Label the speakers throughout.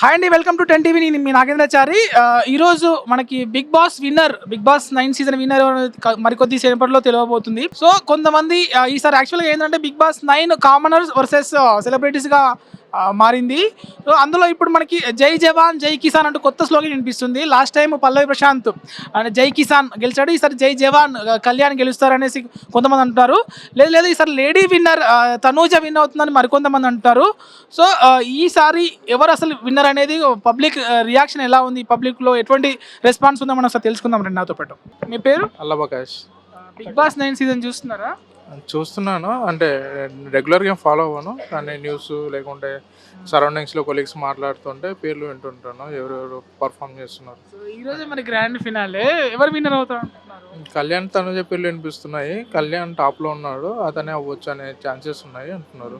Speaker 1: Hi అండి, welcome to 10 TV. నేను మీ నాగేంద్రచారి. ఈరోజు మనకి Bigg Boss winner, Bigg Boss 9 season winner మరికొద్ది సేపట్లో తెలియబోతుంది. సో కొంతమంది ఈసారి యాక్చువల్గా ఏంటంటే బిగ్ బాస్ 9 కామనర్స్ వర్సెస్ సెలబ్రిటీస్గా మారింది. సో అందులో ఇప్పుడు మనకి జై జవాన్ జై కిసాన్ అంటూ కొత్త స్లోగన్ వినిపిస్తుంది. లాస్ట్ టైం పల్లవి ప్రశాంత్ జై కిసాన్ గెలిచాడు, ఈసారి జై జవాన్ కళ్యాణ్ గెలుస్తారనేసి కొంతమంది అంటున్నారు. లేదు లేదు ఈసారి లేడీ విన్నర్ తనూజ విన్ అవుతుందని మరికొంతమంది అంటారు. సో ఈసారి ఎవరు అసలు విన్నర్ అనేది పబ్లిక్ రియాక్షన్ ఎలా ఉంది, పబ్లిక్లో ఎటువంటి రెస్పాన్స్ ఉందో మనం అసలు తెలుసుకుందాం రండి నాతో పాటు. మీ పేరు?
Speaker 2: అల్లబకాష్.
Speaker 1: బిగ్ బాస్ 9 సీజన్ చూస్తున్నారా?
Speaker 2: చూస్తున్నాను, అంటే రెగ్యులర్గా ఏం ఫాలో అవ్వను, కానీ న్యూస్ లేకుంటే సరౌండింగ్స్లో కొలీగ్స్ మాట్లాడుతుంటే పేర్లు వింటుంటాను, ఎవరెవరు పర్ఫామ్ చేస్తున్నారు.
Speaker 1: సో ఈరోజు మరి గ్రాండ్ ఫినాలే, ఎవరు విన్నర్ అవుతారు అనుకుంటున్నారు?
Speaker 2: కళ్యాణ్ తనుజ పేర్లు వినిపిస్తున్నాయి. కళ్యాణ్ టాప్లో ఉన్నాడు, అతనే అవ్వచ్చు అనే ఛాన్సెస్ ఉన్నాయి అంటున్నారు.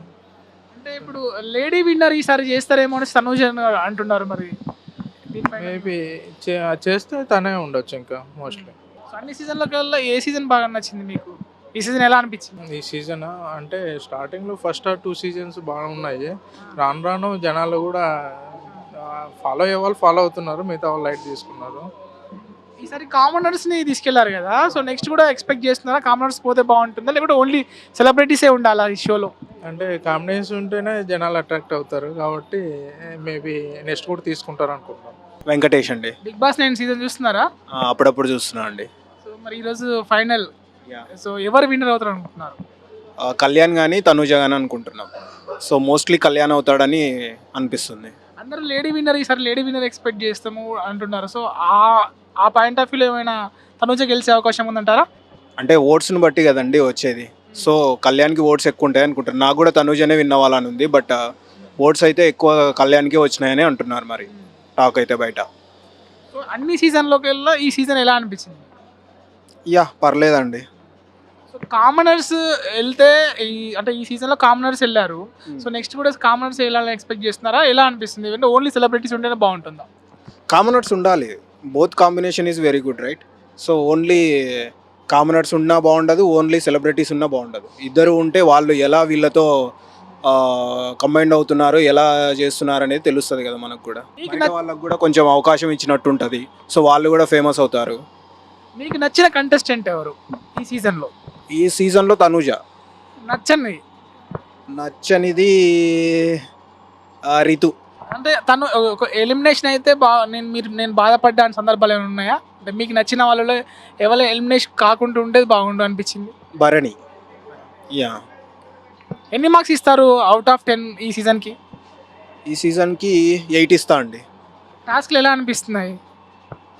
Speaker 1: అంటే ఇప్పుడు లేడీ విన్నర్ ఈసారి చేస్తారేమో అని తనూజ అంటున్నారు. మరి
Speaker 2: మేబీ చేస్తే తనే ఉండొచ్చు ఇంకా మోస్ట్లీ.
Speaker 1: సో అన్ని సీజన్లోకి వెళ్ళి ఏ సీజన్ బాగా నచ్చింది మీకు? ఈ సీజన్ ఎలా అనిపించింది?
Speaker 2: ఈ సీజన్ అంటే స్టార్టింగ్లో ఫస్ట్ 2 సీజన్స్ బాగున్నాయి. రాను రాను జనాలు కూడా ఫాలో అయ్యే వాళ్ళు ఫాలో అవుతున్నారు, మిగతా వాళ్ళు లైట్ తీసుకున్నారు.
Speaker 1: ఈసారి కామనర్స్ని తీసుకెళ్లారు కదా, సో నెక్స్ట్ కూడా ఎక్స్పెక్ట్ చేస్తున్నారా కామనర్స్ పోతే బాగుంటుందా, లేకపోతే ఓన్లీ సెలబ్రిటీసే ఉండాలా ఈ షోలో?
Speaker 2: అంటే కాంబినేషన్ ఉంటేనే జనాలు అట్రాక్ట్ అవుతారు కాబట్టి మేబీ నెక్స్ట్ కూడా తీసుకుంటారు అనుకుంటున్నాను.
Speaker 3: వెంకటేష్ అండి.
Speaker 1: బిగ్ బాస్ 9 సీజన్ చూస్తున్నారా?
Speaker 3: అప్పుడప్పుడు చూస్తున్నా అండి.
Speaker 1: సో మరి ఈరోజు ఫైనల్, సో ఎవరు విన్నర్ అవుతారు అనుకుంటున్నారు?
Speaker 3: కళ్యాణ్ కానీ తనూజ కానీ అనుకుంటున్నాం. సో మోస్ట్లీ కళ్యాణ్ అవుతాడని అనిపిస్తుంది.
Speaker 1: అందరూ లేడీ విన్నర్, ఈసారి లేడీ విన్నర్ ఎక్స్పెక్ట్ చేస్తాము అంటున్నారు. సో ఆ పాయింట్ ఆఫ్ వ్యూలో ఏమైనా తనూజ గెలిచే అవకాశం ఉందంటారా?
Speaker 3: అంటే ఓట్స్ని బట్టి కదండి వచ్చేది. సో కళ్యాణ్కి ఓట్స్ ఎక్కువ ఉంటాయి అనుకుంటారు. నాకు కూడా తనూజనే విన్ అవ్వాలని ఉంది, బట్ ఓట్స్ అయితే ఎక్కువ కళ్యాణ్కి వచ్చినాయని అంటున్నారు. మరి టాక్ అయితే బయట.
Speaker 1: సో అన్ని సీజన్లోకి వెళ్ళి ఈ సీజన్ ఎలా అనిపించింది?
Speaker 3: పర్లేదండి.
Speaker 1: సో కామనర్స్ వెళ్తే అంటే ఈ సీజన్లో కామనర్స్ వెళ్ళారు. సో నెక్స్ట్ కూడా కామనర్స్ వెళ్ళాలని ఎక్స్పెక్ట్ చేస్తున్నారా? ఎలా అనిపిస్తుంది? అంటే ఓన్లీ సెలబ్రిటీస్ ఉంటేనే బాగుంటుందా?
Speaker 3: కామనర్స్ ఉండాలి. Both combination is very good, right? So only commoners ఉన్నా బాగుండదు, ఓన్లీ సెలబ్రిటీస్ ఉన్నా బాగుండదు. ఇద్దరు ఉంటే వాళ్ళు ఎలా వీళ్ళతో కంబైండ్ అవుతున్నారు, ఎలా చేస్తున్నారు అనేది తెలుస్తుంది కదా మనకు కూడా. వాళ్ళకు కూడా కొంచెం అవకాశం ఇచ్చినట్టు ఉంటుంది. సో వాళ్ళు కూడా ఫేమస్ అవుతారు.
Speaker 1: మీకు నచ్చిన కంటెస్టెంట్ ఎవరు ఈ సీజన్లో?
Speaker 3: ఈ సీజన్లో తనూజ. నచ్చనిది రితు.
Speaker 1: అంటే తను ఒక ఎలిమినేషన్ అయితే నేను బాధపడ్డాను సందర్భాలు ఏమైనా ఉన్నాయా? అంటే మీకు నచ్చిన వాళ్ళలో ఎవరు ఎలిమినేషన్ కాకుండా ఉండేది బాగుండు అనిపించింది?
Speaker 3: భరణి.
Speaker 1: ఎన్ని మార్క్స్ ఇస్తారు అవుట్ ఆఫ్ 10 ఈ సీజన్కి?
Speaker 3: ఈ సీజన్కి 8 ఇస్తా అండి.
Speaker 1: టాస్క్లు ఎలా అనిపిస్తున్నాయి?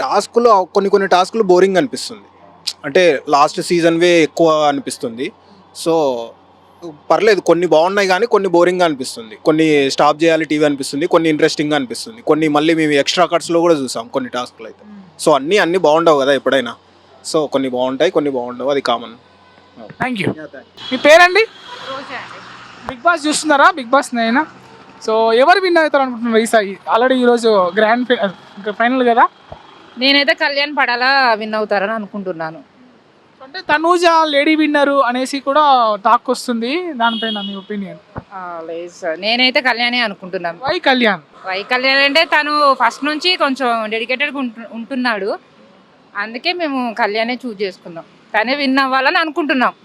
Speaker 3: టాస్క్లు కొన్ని టాస్క్లు బోరింగ్ అనిపిస్తుంది. అంటే లాస్ట్ సీజన్వే ఎక్కువ అనిపిస్తుంది. సో పర్లేదు, కొన్ని బాగున్నాయి కానీ కొన్ని బోరింగ్గా అనిపిస్తుంది. కొన్ని స్టాప్ చేయాలి టీవీ అనిపిస్తుంది, కొన్ని ఇంట్రెస్టింగ్గా అనిపిస్తుంది, కొన్ని మళ్ళీ మేము ఎక్స్ట్రా కట్స్లో కూడా చూసాం కొన్ని టాస్క్లు అయితే. సో అన్నీ బాగుండవు కదా ఎప్పుడైనా. సో కొన్ని బాగుంటాయి, కొన్ని బాగుండవు, అది కామన్.
Speaker 1: Thank you. మీ పేరండి? బిగ్ బాస్ చూస్తున్నారా? Bigg Boss 9. సో ఎవరు విన్ అవుతారు అనుకుంటున్నారు ఈసారి? ఆల్రెడీ ఈరోజు గ్రాండ్ ఫైనల్ కదా.
Speaker 4: నేనైతే కళ్యాణ్ పడాలా విన్ అవుతారని అనుకుంటున్నాను.
Speaker 1: అంటే తనూజ లేడీ విన్నరు అనేసి కూడా టాక్ వస్తుంది, దానిపైన మీ ఒపీనియన్?
Speaker 4: లేదు సార్, నేనైతే కళ్యాణే అనుకుంటున్నాను.
Speaker 1: వై కళ్యాణ్?
Speaker 4: కళ్యాణ్ అంటే తను ఫస్ట్ నుంచి కొంచెం డెడికేటెడ్గా ఉంటున్నాడు, అందుకే మేము కళ్యాణే చూజ్ చేసుకున్నాం. తనే విన్ అవ్వాలని అనుకుంటున్నాం.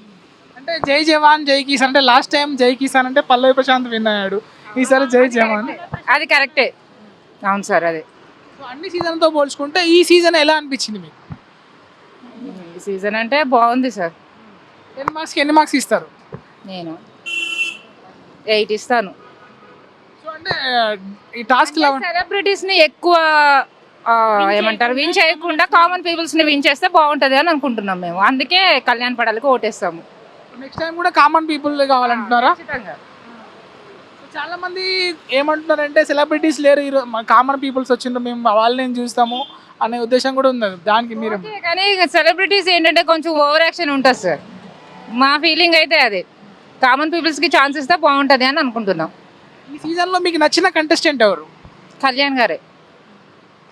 Speaker 1: అంటే జై జవాన్ జై కిసాన్ అంటే లాస్ట్ టైం జై కిసాన్ అంటే పల్లవి ప్రశాంత్ విన్ అయ్యాడు, ఈసారి జై జవాన్.
Speaker 4: అది కరెక్టే, అవును సార్. అదే
Speaker 1: అన్ని సీజన్తో పోల్చుకుంటే ఈ సీజన్ ఎలా అనిపించింది మీకు?
Speaker 4: ఈ సీజన్ అంటే బాగుంది సార్.
Speaker 1: 10 మార్క్స్కి ఎన్ని మార్క్స్ ఇస్తారు?
Speaker 4: నేను 8 ఇస్తాను.
Speaker 1: సో అంటే ఈ టాస్క్
Speaker 4: సెలబ్రిటీస్ని ఎక్కువ ఏమంటారు విన్ చేయకుండా కామన్ పీపుల్స్ని విన్ చేస్తే బాగుంటుంది అని అనుకుంటున్నాం మేము, అందుకే కళ్యాణ్ పడాలకి ఓటేస్తాము.
Speaker 1: నెక్స్ట్ టైం కూడా కామన్ పీపుల్ కావాలంటున్నారా?
Speaker 4: ఖచ్చితంగా.
Speaker 1: చాలా మంది ఏమంటున్నారంటే సెలబ్రిటీస్ లేరు, కామన్ పీపుల్స్ వచ్చిండ్రు, మేము వాళ్ళని చూస్తాము అనే ఉద్దేశం కూడా ఉంది. దానికి మీరు?
Speaker 4: కానీ సెలబ్రిటీస్ ఏంటంటే కొంచెం ఓవర్ యాక్షన్ ఉంటుంది సార్. మా ఫీలింగ్ అయితే అదే, కామన్ పీపుల్స్కి ఛాన్స్ ఇస్తే బాగుంటుంది అని అనుకుంటున్నాం.
Speaker 1: ఈ సీజన్లో మీకు నచ్చిన కంటెస్టెంట్ ఎవరు?
Speaker 4: కళ్యాణ్ గారే.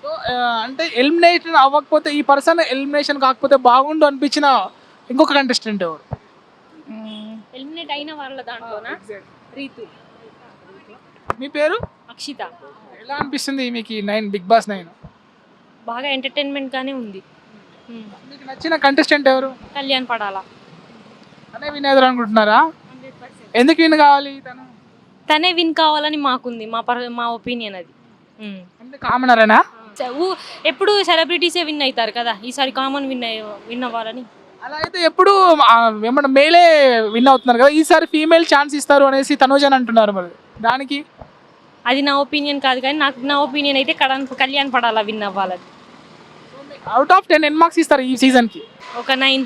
Speaker 1: సో అంటే ఎలిమినేషన్ అవ్వకపోతే, ఈ పర్సన్ ఎలిమినేషన్ కాకపోతే బాగుండు అనిపించిన ఇంకొక కంటెస్టెంట్ ఎవరు?
Speaker 5: ఎలిమినేట్ అయిన వాళ్ళ దాంట్లోనా? రీతు.
Speaker 1: మీ పేరు?
Speaker 5: అక్షిత.
Speaker 1: ఎలా అనిపిస్తుంది మీకు ఈ 9 బిగ్ బాస్ 9?
Speaker 5: బాగా ఎంటర్టైన్మెంట్ గానే ఉంది.
Speaker 1: మీకు నచ్చిన కంటెస్టెంట్ ఎవరు?
Speaker 5: కళ్యాణ్ పడాలా.
Speaker 1: తనే విన్ అవుతారు అనుకుంటున్నారా? ఎందుకు విన్ కావాలి తను?
Speaker 5: తనే విన్ కావాలని మాకుంది, మా ఒపీనియన్ అది.
Speaker 1: అంటే కామనరేనా?
Speaker 5: ఎప్పుడు సెలబ్రిటీసే విన్ అవుతారు కదా, ఈసారి కామన్ విన్ అవ్వాలని.
Speaker 1: అలా అయితే ఎప్పుడు ఏమన్నా మేలే విన్ అవుతున్నారు కదా, ఈసారి ఫీమేల్ ఛాన్స్ ఇస్తారు అనేసి తనూజ్ అని అంటున్నారు. మరి దానికి
Speaker 5: అది నా ఒపీనియన్ కాదు, కానీ నా ఒపీనియన్ అయితే కళ్యాణ్ పడాలా విన్ అవ్వాలని.
Speaker 1: అవుట్ ఆఫ్ 10 ఎన్ని మార్క్స్ ఇస్తారు ఈ సీజన్కి?
Speaker 5: ఒక 9.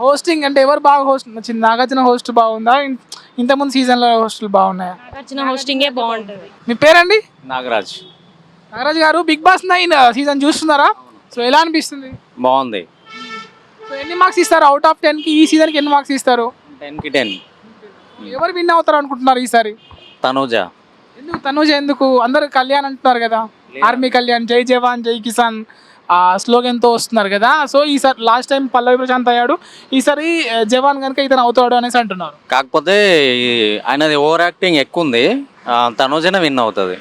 Speaker 1: హోస్టింగ్ అంటే ఎవరు బాగా హోస్ట్ నచ్చింది? నాగార్జున హోస్ట్ బాగుందా, ఇంతకుముందు సీజన్లో హోస్టులు బాగున్నాయా?
Speaker 5: నాగార్జున హోస్టింగే బాగుంటుంది.
Speaker 1: మీ పేరండి?
Speaker 6: నాగరాజ్.
Speaker 1: నాగరాజ్ గారు, బిగ్ బాస్ 9 సీజన్ చూస్తున్నారా? సో ఎలా అనిపిస్తుంది?
Speaker 6: బాగుంది.
Speaker 1: సో ఎన్ని మార్క్స్ ఇస్తారు అవుట్ ఆఫ్ 10కి? ఈ సీజన్కి ఎన్ని మార్క్స్ ఇస్తారు?
Speaker 6: 10కి 10.
Speaker 1: ఎవరు విన్ అవుతారు అనుకుంటున్నారు ఈసారి?
Speaker 6: తనూజ.
Speaker 1: ఎందుకు తనూజ? ఎందుకు? అందరు కళ్యాణ్ అంటున్నారు కదా, ఆర్మీ కళ్యాణ్, జై జవాన్ జై కిసాన్ స్లోగన్తో వస్తున్నారు కదా. సో ఈసారి లాస్ట్ టైం పల్లవి ప్రశాంత్ అయ్యాడు, ఈసారి జవాన్ కనుక ఇతను అవుతాడు అనేసి అంటున్నారు.
Speaker 6: కాకపోతే ఆయనది ఓవర్ యాక్టింగ్ ఎక్కువ ఉంది. తనూజనే విన్ అవుతుంది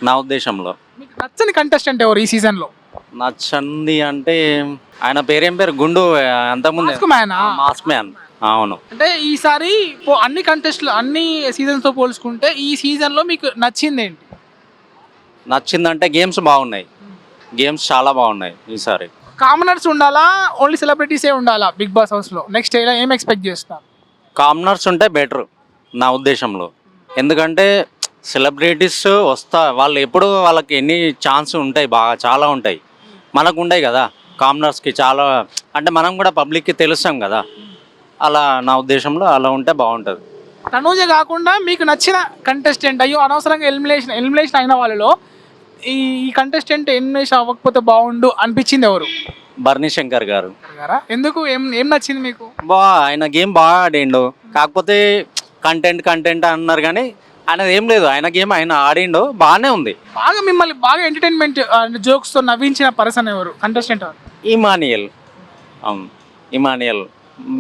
Speaker 6: నా ఉద్దేశంలో.
Speaker 1: మీకు నచ్చని కంటెస్టెంట్ ఎవరు ఈ సీజన్లో?
Speaker 6: నచ్చంది అంటే ఆయన పేరేం పేరు, గుండు అంతకుముందు
Speaker 1: మాస్క్ మ్యానా?
Speaker 6: Mask man. అవును.
Speaker 1: అంటే ఈసారి అన్ని కంటెస్ట్లు అన్ని సీజన్స్తో పోల్చుకుంటే ఈ సీజన్లో మీకు నచ్చింది ఏంటి?
Speaker 6: నచ్చిందంటే గేమ్స్ బాగున్నాయి, గేమ్స్ చాలా బాగున్నాయి ఈసారి.
Speaker 1: కామనర్స్ ఉండాలా, ఓన్లీ సెలబ్రిటీసే ఉండాలా బిగ్ బాస్ హౌస్లో? నెక్స్ట్ ఏం ఎక్స్పెక్ట్ చేస్తున్నారు?
Speaker 6: కామనర్స్ ఉంటే బెటర్ నా ఉద్దేశంలో. ఎందుకంటే సెలబ్రిటీస్ వాళ్ళు ఎప్పుడు వాళ్ళకి ఎన్ని ఛాన్స్ ఉంటాయి, బాగా చాలా ఉంటాయి. మనకు ఉంటాయి కదా కామనర్స్కి చాలా, అంటే మనం కూడా పబ్లిక్కి తెలుస్తాం కదా. అలా నా ఉద్దేశంలో అలా ఉంటే బాగుంటుంది.
Speaker 1: తనూజ కాకుండా మీకు నచ్చిన కంటెస్టెంట్, అయ్యో అనవసరంగా ఎలిమినేషన్ అయిన వాళ్ళలో ఈ కంటెస్టెంట్ ఎలిమినేషన్ అవ్వకపోతే బాగుండు అనిపించింది ఎవరు?
Speaker 6: బర్నీ శంకర్ గారు.
Speaker 1: ఎందుకు? ఏం నచ్చింది మీకు?
Speaker 6: ఆయన గేమ్ బాగా ఆడిండు, కాకపోతే కంటెంట్ అన్నారు కానీ ఆయనది ఏం లేదు. ఆయన గేమ్ ఆయన ఆడిండు, బాగానే ఉంది.
Speaker 1: బాగా మిమ్మల్ని బాగా ఎంటర్టైన్మెంట్ జోక్స్తో నవ్వించిన పర్సన్ ఎవరు, కంటెస్టెంట్ ఎవరు?
Speaker 6: ఇమానియల్. ఇమానియల్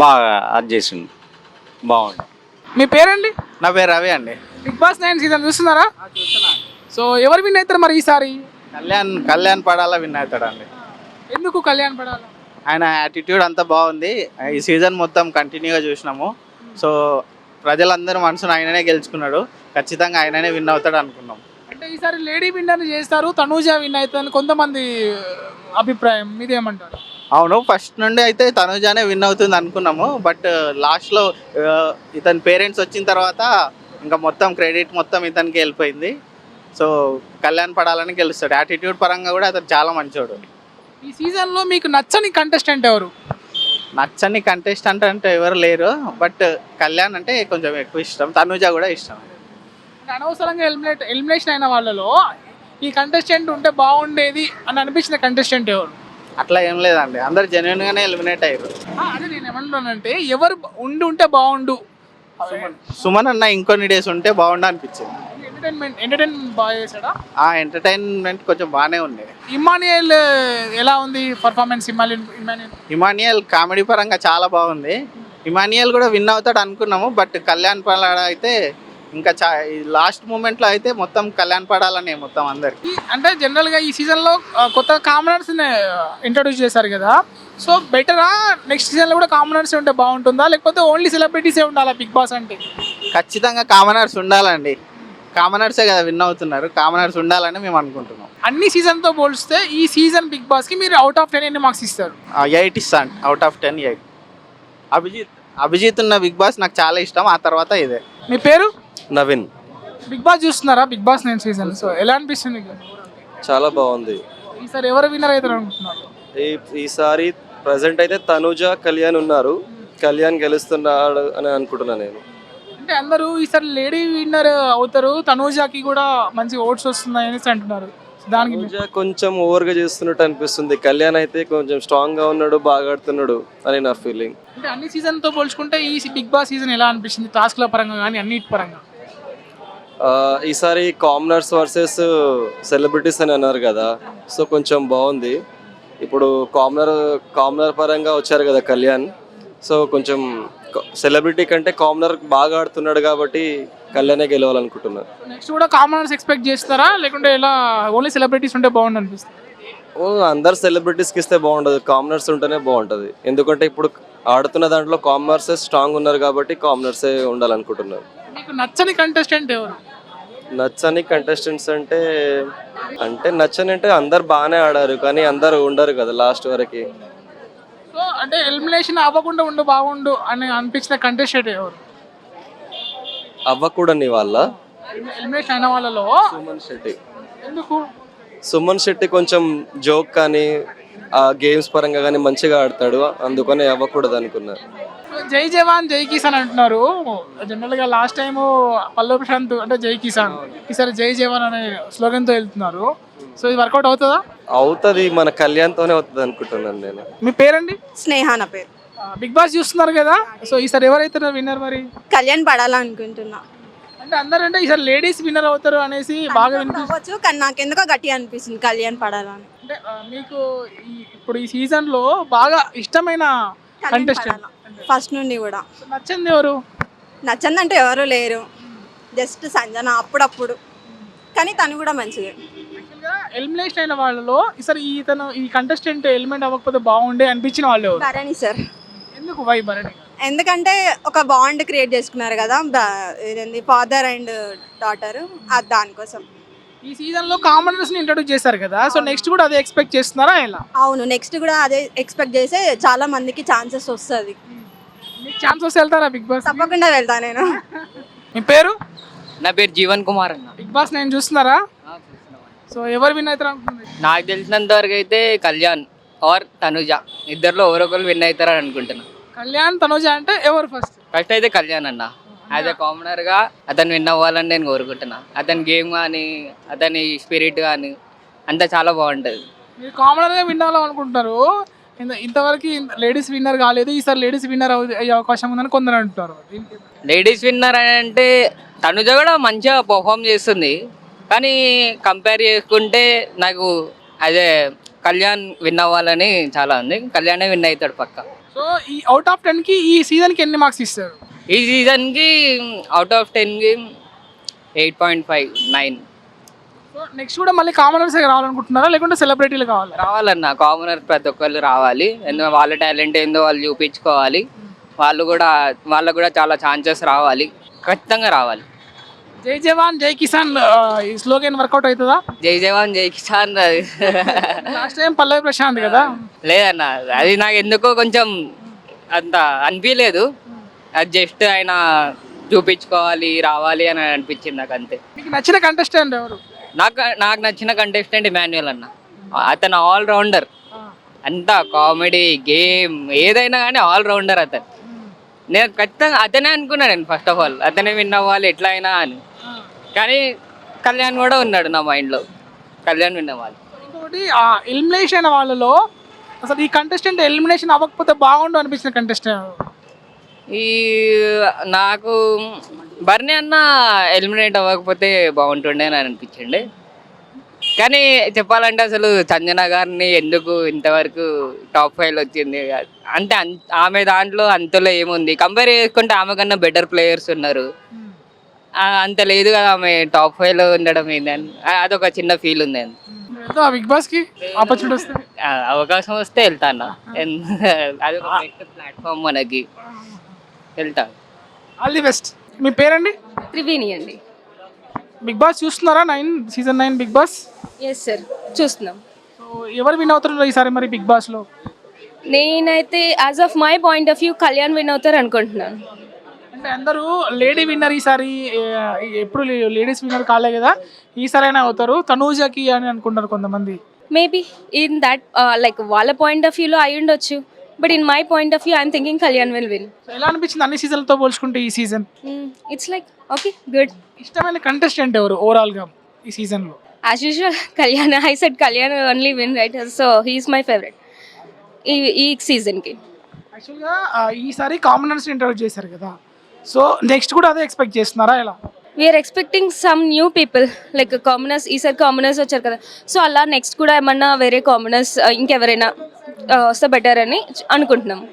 Speaker 6: బాగా అది చేసిండు, బాగుంది.
Speaker 1: మీ పేరండి?
Speaker 7: నా పేరు రవి అండి.
Speaker 1: బిగ్ బాస్ 9 సీజన్ చూస్తున్నారా? సో ఎవరు విన్ అవుతారు మరి ఈసారి?
Speaker 7: కళ్యాణ్ పడాలా విన్ అవుతాడండి.
Speaker 1: ఎందుకు కళ్యాణ్ పడాలా?
Speaker 7: ఆయన యాటిట్యూడ్ అంతా బాగుంది. ఈ సీజన్ మొత్తం కంటిన్యూగా చూసినాము. సో ప్రజలందరూ మనసును ఆయననే గెలుచుకున్నాడు. ఖచ్చితంగా ఆయననే విన్ అవుతాడు అనుకున్నాం.
Speaker 1: అంటే ఈసారి లేడీ విన్నర్ చేస్తారు, తనూజ విన్ అవుతుందని కొంతమంది అభిప్రాయం, మీదేమంటారు?
Speaker 7: అవును, ఫస్ట్ నుండి అయితే తనుజానే విన్ అవుతుంది అనుకున్నాము. బట్ లాస్ట్లో ఇతని పేరెంట్స్ వచ్చిన తర్వాత ఇంకా మొత్తం క్రెడిట్ మొత్తం ఇతనికి వెళ్ళిపోయింది. సో కళ్యాణ్ పడాలని గెలుస్తాడు. యాటిట్యూడ్ పరంగా కూడా అతను చాలా మంచోడు.
Speaker 1: ఈ సీజన్లో మీకు నచ్చని కంటెస్టెంట్ ఎవరు?
Speaker 7: నచ్చని కంటెస్టెంట్ అంటే ఎవరు లేరు, బట్ కళ్యాణ్ అంటే కొంచెం ఎక్కువ ఇష్టం. తనుజ కూడా ఇష్టం.
Speaker 1: అనవసరంగా ఎలిమినేషన్ అయిన వాళ్ళలో ఈ కంటెస్టెంట్ ఉంటే బాగుండేది అని అనిపించిన కంటెస్టెంట్ ఎవరు?
Speaker 7: అట్లా ఏం లేదండి, అందరు జెన్యున్గానే ఎలిమినేట్ అయ్యారు.
Speaker 1: అదే నేను ఏమంటున్నానంటే ఎవరు ఉంటే బాగుండు.
Speaker 7: సుమన్ అన్న ఇంకొన్ని డేస్ ఉంటే బాగుండు అనిపించింది.
Speaker 1: ఎంటర్టైన్మెంట్ బాగా చేశాడా?
Speaker 7: ఆ ఎంటర్టైన్మెంట్ కొంచెం బాగానే ఉంది.
Speaker 1: ఇమానియల్ ఎలా ఉంది పర్ఫార్మెన్స్?
Speaker 7: ఇమానియల్ కామెడీ పరంగా చాలా బాగుంది. ఇమానియల్ కూడా విన్ అవుతాడు అనుకున్నాము, బట్ కళ్యాణ్ పడాల అయితే ఇంకా లాస్ట్ మూమెంట్లో అయితే మొత్తం కళ్యాణ్ పడాలని మొత్తం అందరికి.
Speaker 1: అంటే జనరల్గా ఈ సీజన్లో కొత్త కామనర్స్ ఇంట్రడ్యూస్ చేశారు కదా, సో బెటరా నెక్స్ట్ సీజన్లో కూడా కామనర్స్ ఉంటే బాగుంటుందా, లేకపోతే ఓన్లీ సెలబ్రిటీసే ఉండాలా బిగ్ బాస్ అంటే?
Speaker 7: ఖచ్చితంగా కామనర్స్ ఉండాలండి. కామనర్సే కదా విన్ అవుతున్నారు, కామనర్స్ ఉండాలని మేము అనుకుంటున్నాం.
Speaker 1: అన్ని సీజన్తో పోలిస్తే ఈ సీజన్ బిగ్ బాస్కి మీరు అవుట్ ఆఫ్ 10 ఎన్ని మార్క్స్ ఇస్తారు?
Speaker 7: 8 ఇస్తాను. Out of 10 8. అభిజిత్ ఉన్న బిగ్ బాస్ నాకు చాలా ఇష్టం. ఆ తర్వాత ఇదే.
Speaker 1: మీ పేరు?
Speaker 8: నవీన్.
Speaker 1: బిగ్ బాస్ చూస్తున్నారా? బిగ్ బాస్ 9 సీజన్, సో ఎలా అనిపిస్తుంది?
Speaker 8: చాలా బాగుంది.
Speaker 1: ఈసారి ఎవరు విన్నర్ అవుతారు అనుకుంటున్నారు?
Speaker 8: ఈసారి ప్రజెంట్ అయితే తనుజ కళ్యాణ్ ఉన్నారు. కళ్యాణ్ గెలుస్తున్నాడు అని అనుకుంటున్నాను నేను.
Speaker 1: అంటే అందరూ ఈసారి లేడీ విన్నర్ అవుతారు, తనూజాకి కూడా మంచి ఓట్స్ వస్తున్నాయి అనేసి అంటున్నారు. దానికి
Speaker 8: తనుజ కొంచెం ఓవర్గా చేస్తున్నట్టు అనిపిస్తుంది. కళ్యాణ్ అయితే కొంచెం స్ట్రాంగ్గా ఉన్నాడు, బాగా ఆడుతున్నాడు అని నా ఫీలింగ్.
Speaker 1: అంటే అన్ని సీజన్తో పోల్చుకుంటే ఈ బిగ్ బాస్ సీజన్ ఎలా అనిపిస్తుంది? టాస్క్ల పరంగా కానీ అన్నిటి పరంగా.
Speaker 8: ఈసారి కామనర్స్ వర్సెస్ సెలబ్రిటీస్ అని అన్నారు కదా, సో కొంచెం బాగుంది. ఇప్పుడు కామనర్ పరంగా వచ్చారు కదా కళ్యాణ్, సో కొంచెం సెలబ్రిటీ కంటే కామనర్ బాగా ఆడుతున్నాడు కాబట్టి కళ్యాణే గెలవాలనుకుంటున్నాను.
Speaker 1: నెక్స్ట్ కూడా కామనర్స్ ఎక్స్పెక్ట్ చేస్తారా, లేకుంటే ఇలా ఓన్లీ సెలబ్రిటీస్ ఉంటే బాగుంది అనిపిస్తుంది?
Speaker 8: అందరు సెలబ్రిటీస్కి ఇస్తే బాగుండదు, కామనర్స్ ఉంటేనే బాగుంటుంది. ఎందుకంటే ఇప్పుడు ఆడుతున్న దాంట్లో కామనర్సే స్ట్రాంగ్ ఉన్నారు కాబట్టి కామనర్సే ఉండాలనుకుంటున్నారు.
Speaker 1: మీకు నచ్చని కంటెస్టెంట్ ఎవరు?
Speaker 8: నచ్చని కంటెస్టెంట్స్ అంటే నచ్చని అంటే అందరు బాగానే ఆడారు కానీ అందరు ఉండరు కదా లాస్ట్ వరకు.
Speaker 1: సో అంటే ఎలిమినేషన్ అవ్వకుండా ఉండు బాగుండు అని అనిపించిన కంటెస్టెంట్ ఎవరు?
Speaker 8: అవ్వకూడని వాళ్ళ
Speaker 1: ఎలిమినేషన్ అయిన వాళ్ళలో
Speaker 8: సుమన్ శెట్టి.
Speaker 1: ఎందుకు?
Speaker 8: సుమన్ శెట్టి కొంచెం జోక్ కానీ ఆ గేమ్స్ పరంగా కానీ మంచిగా ఆడతాడు, అందుకని అవ్వకూడదు అనుకున్నారు.
Speaker 1: జై జవాన్ జై కిసాన్ అంటున్నారు. జనరల్ గా లాస్ట్ టైం పల్లవి ప్రశాంత్ అంటే జై కిసాన్, ఈసారి జై జవాన్ అనే స్లోగన్ తో వెళ్తున్నారు. సో ఇది వర్కౌట్ అవుతుందా?
Speaker 8: అవుతుంది, మన కళ్యాణ్తోనే అవుతుంది అనుకుంటున్నాను నేను.
Speaker 1: మీ పేరండి?
Speaker 9: స్నేహ నా పేరు.
Speaker 1: బిగ్ బాస్ చూస్తున్నారు కదా, సో ఈసారి ఎవరైతే విన్నర్ మరి?
Speaker 9: కళ్యాణ్ పడాలనుకుంటున్నా.
Speaker 1: అంటే అందరంటే ఈసారి లేడీస్ విన్నర్ అవుతారు అనేసి బాగా వినిపిస్తుంది.
Speaker 9: అవ్వచ్చు కానీ నాకు ఎందుకో గట్టిగా అనిపిస్తుంది కళ్యాణ్ పడాలని.
Speaker 1: అంటే మీకు ఇప్పుడు ఈ సీజన్ లో బాగా ఇష్టమైన కంటెస్టెంట్
Speaker 9: ఫస్ట్ నుండి కూడా
Speaker 1: నచ్చింది ఎవరు?
Speaker 9: నచ్చందంటే ఎవరు లేరు, జస్ట్ సంజన అప్పుడప్పుడు, కానీ తను కూడా మంచిది.
Speaker 1: ఎలిమినేషన్ అయిన వాళ్ళలో ఈసారి ఈ కంటెస్టెంట్ ఎలిమెంట్ అవ్వకపోతే బాగుండే అనిపించిన వాళ్ళు ఎవరు?
Speaker 9: భరణి సార్.
Speaker 1: ఎందుకు వై భరణి?
Speaker 9: ఎందుకంటే ఒక బాండ్ క్రియేట్ చేసుకున్నారు కదా, ఇదేంది ఫాదర్ అండ్ డాటర్, అది దానికోసం.
Speaker 1: ఈ సీజన్ లో కామనర్స్ ని ఇంట్రొడ్యూస్ చేశారు కదా, సో నెక్స్ట్ కూడా అదే ఎక్స్పెక్ట్ చేస్తున్నారా ఎలా?
Speaker 9: అవును, నెక్స్ట్ కూడా అదే ఎక్స్పెక్ట్ చేస్తే చాలా మందికి ఛాన్సెస్ వస్తుంది.
Speaker 1: మీకు ఛాన్సెస్ వెళ్తారా బిగ్ బాస్?
Speaker 9: తప్పకుండా వెళ్తా నేను.
Speaker 1: మీ పేరు?
Speaker 10: నా పేరు జీవన్ కుమార్ అన్న.
Speaker 1: బిగ్ బాస్ నేను చూస్తున్నారా? సో ఎవరు విన్ అవుతారు అనుకుంటున్నారు?
Speaker 10: నాకు తెలిసినంత వరకు అయితే కళ్యాణ్ ఆర్ తనుజ, ఇద్దరిలో ఎవరొకరు విన్ అవుతారని అనుకుంటున్నా.
Speaker 1: కళ్యాణ్ తనుజ అంటే ఎవరు ఫస్ట్?
Speaker 10: ఫస్ట్ అయితే కళ్యాణ్ అన్న. యాజ్ ఎ కామనర్గా అతను విన్ అవ్వాలని నేను కోరుకుంటున్నా. అతని గేమ్ కానీ అతని స్పిరిట్ కానీ అంతా చాలా బాగుంటుంది.
Speaker 1: మీరు కామనర్గా విన్ అవ్వాలనుకుంటున్నారు, ఇంతవరకు లేడీస్ విన్నర్ కాలేదు, ఈసారి లేడీస్ విన్నర్ అయ్యే అవకాశం ఉందని కొందరు అంటున్నారు.
Speaker 10: లేడీస్ విన్నర్ అని అంటే తనుజ కూడా మంచిగా పర్ఫామ్ చేస్తుంది, కానీ కంపేర్ చేసుకుంటే నాకు అదే కళ్యాణ్ విన్ అవ్వాలని చాలా ఉంది. కళ్యాణే విన్ అవుతాడు పక్క.
Speaker 1: సో ఈ అవుట్ ఆఫ్ 10కి ఈ సీజన్కి ఎన్ని మార్క్స్ ఇస్తారు?
Speaker 10: ఈ సీజన్కి అవుట్ ఆఫ్ 10కి 8.5, 9.
Speaker 1: సో నెక్స్ట్ కూడా మళ్ళీ కామనర్స్ రావాలనుకుంటున్నారా, లేకుంటే సెలబ్రిటీలు కావాలి?
Speaker 10: రావాలన్న కామనర్ ప్రతి ఒక్కళ్ళు రావాలి. ఎందుకంటే వాళ్ళ టాలెంట్ ఏందో వాళ్ళు చూపించుకోవాలి. వాళ్ళకు కూడా చాలా ఛాన్సెస్ రావాలి, ఖచ్చితంగా రావాలి.
Speaker 1: జై జవాన్ జై కిసాన్ ఈ స్లోగన్ వర్కౌట్ అవుతుందా?
Speaker 10: జై జవాన్ జై కిసాన్
Speaker 1: లాస్ట్ టైం పల్లవి ప్రశాంత్ కదా.
Speaker 10: లేదన్న, అది నాకు ఎందుకో కొంచెం అంత అనిపించలేదు. అది జస్ట్ ఆయన చూపించుకోవాలి రావాలి అని అనిపించింది నాకు, అంతే.
Speaker 1: మీకు నచ్చిన కంటెస్టెంట్ ఎవరు?
Speaker 10: నాకు నచ్చిన కంటెస్టెంట్ ఇమాన్యుయల్ అన్న. అతను ఆల్ రౌండర్, అంతా కామెడీ గేమ్ ఏదైనా కానీ ఆల్ రౌండర్ అతను. నేను ఖచ్చితంగా అతనే అనుకున్నాను నేను ఫస్ట్ ఆఫ్ ఆల్, అతనే విన్ అవ్వాలి ఎట్లా అయినా అని. కానీ కళ్యాణ్ కూడా ఉన్నాడు నా మైండ్లో, కళ్యాణ్ విన్ అవ్వాలి.
Speaker 1: ఇంకొకటి ఎలిమినేషన్ అయిన వాళ్ళలో అసలు ఈ కంటెస్టెంట్ ఎలిమినేషన్ అవ్వకపోతే బాగుండు అనిపించిన కంటెస్టెంట్
Speaker 10: ఈ నాకు బర్నీ అన్న ఎలిమినేట్ అవ్వకపోతే బాగుంటుండే అని అనిపించండి. కానీ చెప్పాలంటే అసలు సంజన గారిని ఎందుకు ఇంతవరకు టాప్ 5 వచ్చింది అంటే ఆమె దాంట్లో అంతలో ఏముంది, కంపేర్ చేసుకుంటే ఆమె కన్నా బెటర్ ప్లేయర్స్ ఉన్నారు, అంత లేదు కదా ఆమె టాప్ 5లో ఉండడం ఏందని అదొక చిన్న ఫీల్ ఉంది.
Speaker 1: బిగ్ బాస్ కి ఆపర్చునిటీ వస్తే
Speaker 10: అవకాశం వస్తే వెళ్తా అన్న, అది ఒక బెస్ట్ ప్లాట్ఫామ్ మనకి, వెళ్తా.
Speaker 1: All the best. మీ పేరండి?
Speaker 5: త్రివేణి అండి.
Speaker 1: బిగ్ బాస్ చూస్తున్నారా? Season 9 Bigg Boss?
Speaker 5: Yes sir, చూస్తున్నాం.
Speaker 1: సో ఎవరు విన్ అవుతారు ఈసారి మరి బిగ్ బాస్ లో?
Speaker 5: నేనైతే as of my point of view Kalyan win అవుతారు అనుకుంటున్నాను.
Speaker 1: అంటే అందరూ లేడీ విన్నర్ ఈసారి ఎప్పుడు లేడీస్ విన్నర్ కాలే కదా, ఈసారైనా అవుతారు తనూజకి అని అనుకుంటారు కొంతమంది.
Speaker 5: మేబీ ఇన్ దట్ లైక్ వాళ్ళ పాయింట్ ఆఫ్ వ్యూలో అయి ఉండొచ్చు, but in my point of view I'm thinking Kalyan will win.
Speaker 1: ఎలా అనిపించింది అన్ని సీజన్లతో పోల్చుకుంటే ఈ సీజన్?
Speaker 5: It's like okay good.
Speaker 1: ఇష్టమైన కంటెస్టెంట్ ఎవరు ఓవరాల్ గా ఈ సీజన్ లో?
Speaker 5: As usual Kalyan. I said Kalyan only win right, so he's my favourite ఈ సీజన్కి.
Speaker 1: యాక్చువల్గా ఈసారి కామనర్స్ ఇంట్రడ్యూస్ చేశారు కదా, సో నెక్స్ట్ కూడా అదే ఎక్స్పెక్ట్ చేస్తున్నారా ఎలా?
Speaker 5: We are expecting some new people like commoners. ఈసారి కామనర్స్ వచ్చారు కదా, సో అలా నెక్స్ట్ కూడా ఏమన్నా వేరే కామనర్స్ ఇంకెవరైనా వస్తే బెటర్ అని అనుకుంటున్నాము.